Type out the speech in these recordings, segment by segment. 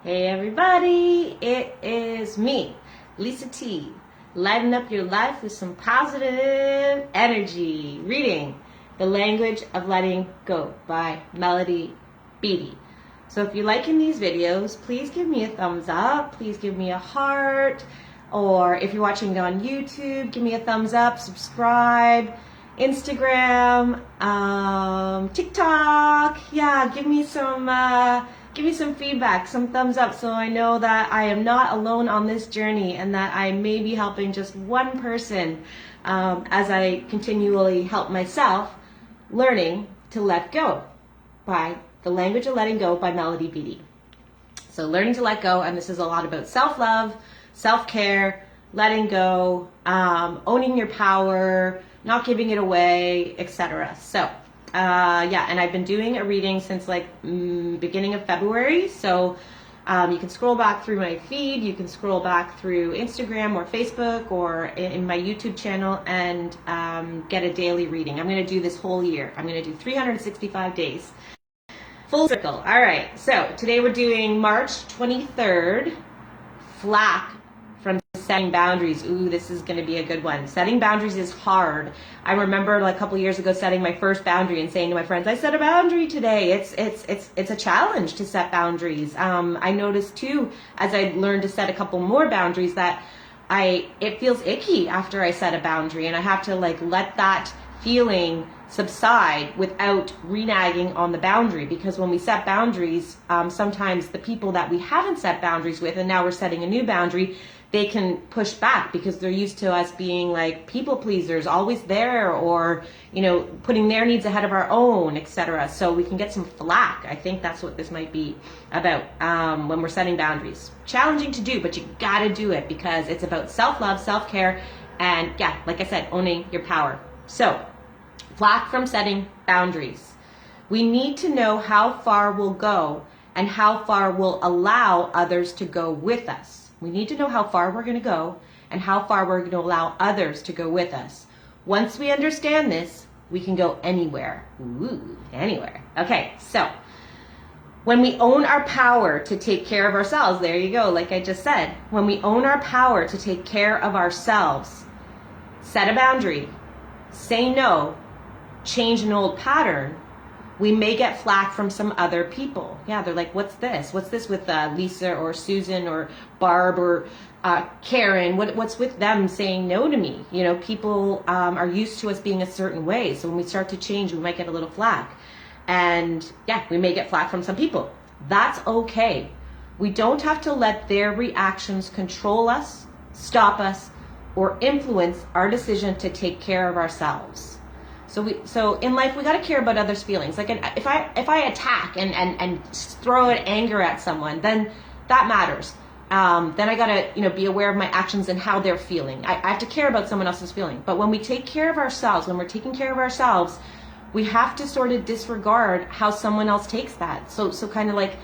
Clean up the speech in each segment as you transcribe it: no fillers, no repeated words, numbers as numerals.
Hey everybody, it is me, LisaT. Lighten up your life with some positive energy. Reading The Language of Letting Go by Beattie. So if you're liking these videos, please give me a thumbs up, please give me a heart, or if you're watching it on YouTube, give me a thumbs up, subscribe, Instagram, TikTok. Yeah, give me some feedback, some thumbs up, so I know that I am not alone on this journey and that I may be helping just one person as I continually help myself learning to let go by The Language of Letting Go by Beattie. So learning to let go, and this is a lot about self-love, self-care, letting go, owning your power, not giving it away, etc. So yeah, and I've been doing a reading since like beginning of February. So you can scroll back through my feed, you can scroll back through Instagram or Facebook or in my YouTube channel and get a daily reading. I'm going to do this whole year. I'm going to do 365 days. Full circle. All right, so today we're doing March 23rd, Flack, from Setting Boundaries. Ooh, this is going to be a good one. Setting boundaries is hard. I remember like a couple years ago setting my first boundary and saying to my friends, I set a boundary today. It's a challenge to set boundaries. I noticed too, as I learned to set a couple more boundaries, that it feels icky after I set a boundary, and I have to like let that feeling subside without reneging on the boundary, because when we set boundaries, sometimes the people that we haven't set boundaries with and now we're setting a new boundary, they can push back because they're used to us being like people pleasers, always there, or putting their needs ahead of our own, etc. So we can get some flack. I think that's what this might be about when we're setting boundaries. Challenging to do, but you gotta do it because it's about self-love, self-care, and yeah, like I said, owning your power. So flack from setting boundaries. We need to know how far we'll go and how far we'll allow others to go with us. We need to know how far we're going to go and how far we're going to allow others to go with us. Once we understand this, we can go anywhere. Ooh, anywhere. Okay, so when we own our power to take care of ourselves, there you go, like I just said, when we own our power to take care of ourselves, set a boundary, say no, change an old pattern, we may get flack from some other people. Yeah, they're like, what's this? What's this with Lisa or Susan or Barb or Karen? What's with them saying no to me? People are used to us being a certain way. So when we start to change, we might get a little flack. And yeah, we may get flack from some people. That's okay. We don't have to let their reactions control us, stop us, or influence our decision to take care of ourselves. So in life, we got to care about others' feelings. Like if I attack and throw an anger at someone, then that matters. Then I got to be aware of my actions and how they're feeling. I have to care about someone else's feeling. But when we take care of ourselves, when we're taking care of ourselves, we have to sort of disregard how someone else takes that. So kind of like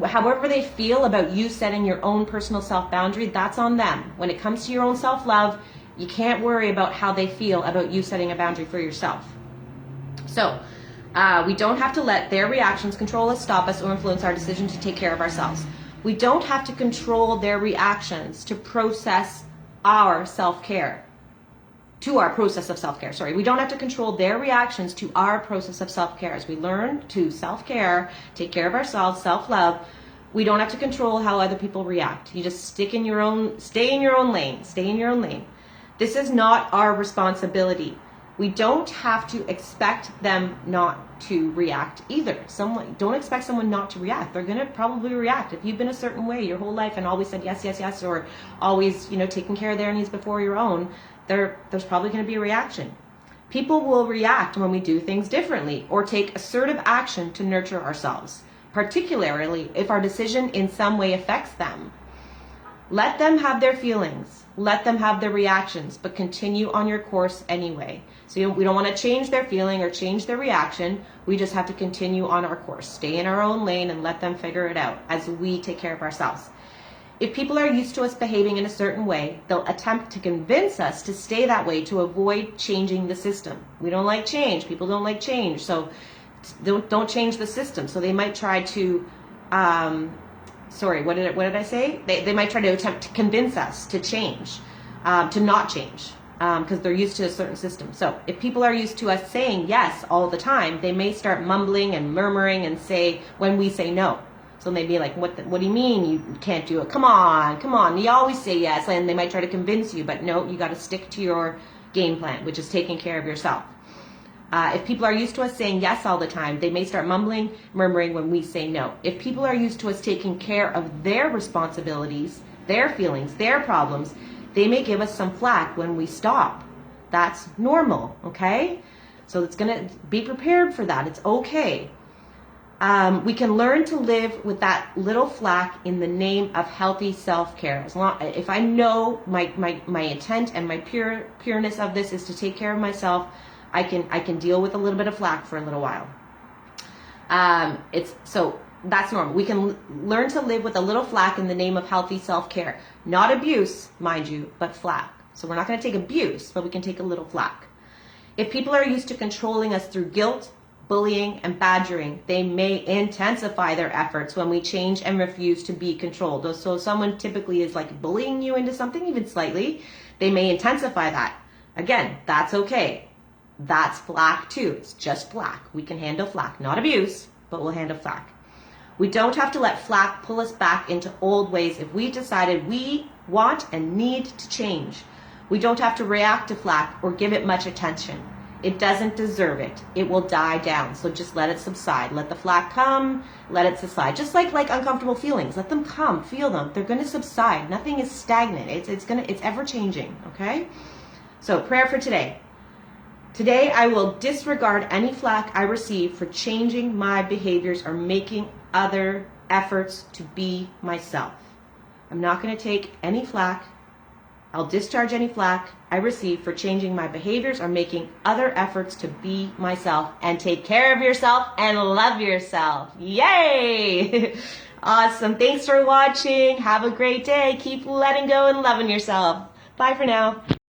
however they feel about you setting your own personal self-boundary, that's on them. When it comes to your own self-love, you can't worry about how they feel about you setting a boundary for yourself. So we don't have to let their reactions control us, stop us, or influence our decision to take care of ourselves. We don't have to control their reactions to process our self-care, to our process of self-care. Sorry, we don't have to control their reactions to our process of self-care. As we learn to self-care, take care of ourselves, self-love, we don't have to control how other people react. You just stay in your own lane. This is not our responsibility. We don't have to expect them not to react either. Don't expect someone not to react. They're going to probably react. If you've been a certain way your whole life and always said yes, yes, yes, or always, taking care of their needs before your own, there's probably going to be a reaction. People will react when we do things differently or take assertive action to nurture ourselves, particularly if our decision in some way affects them. Let them have their feelings. Let them have their reactions, but continue on your course anyway. So we don't want to change their feeling or change their reaction. We just have to continue on our course. Stay in our own lane and let them figure it out as we take care of ourselves. If people are used to us behaving in a certain way, they'll attempt to convince us to stay that way to avoid changing the system. We don't like change. People don't like change. So don't change the system. So they might try to sorry, what did I say? They might try to attempt to convince us to change, to not change, because they're used to a certain system. So if people are used to us saying yes all the time, they may start mumbling and murmuring and say when we say no. So they be like, what do you mean you can't do it? Come on. You always say yes. And they might try to convince you, but no, you got to stick to your game plan, which is taking care of yourself. If people are used to us saying yes all the time, they may start mumbling, murmuring when we say no. If people are used to us taking care of their responsibilities, their feelings, their problems, they may give us some flack when we stop. That's normal, okay? So it's going to be prepared for that. It's okay. We can learn to live with that little flack in the name of healthy self-care. If I know my intent and my pureness of this is to take care of myself, I can deal with a little bit of flack for a little while. So that's normal. We can learn to live with a little flack in the name of healthy self-care. Not abuse, mind you, but flack. So we're not going to take abuse, but we can take a little flack. If people are used to controlling us through guilt, bullying, and badgering, they may intensify their efforts when we change and refuse to be controlled. So someone typically is like bullying you into something, even slightly, they may intensify that. Again, that's okay. That's flack too. It's just flack. We can handle flack. Not abuse, but we'll handle flack. We don't have to let flack pull us back into old ways if we decided we want and need to change. We don't have to react to flack or give it much attention. It doesn't deserve it. It will die down. So just let it subside. Let the flack come. Let it subside. Just like uncomfortable feelings. Let them come. Feel them. They're going to subside. Nothing is stagnant. It's ever changing. Okay? So prayer for today. Today I will disregard any flack I receive for changing my behaviors or making other efforts to be myself. I'm not going to take any flack. I'll discharge any flack I receive for changing my behaviors or making other efforts to be myself. And take care of yourself and love yourself. Yay! Awesome. Thanks for watching. Have a great day. Keep letting go and loving yourself. Bye for now.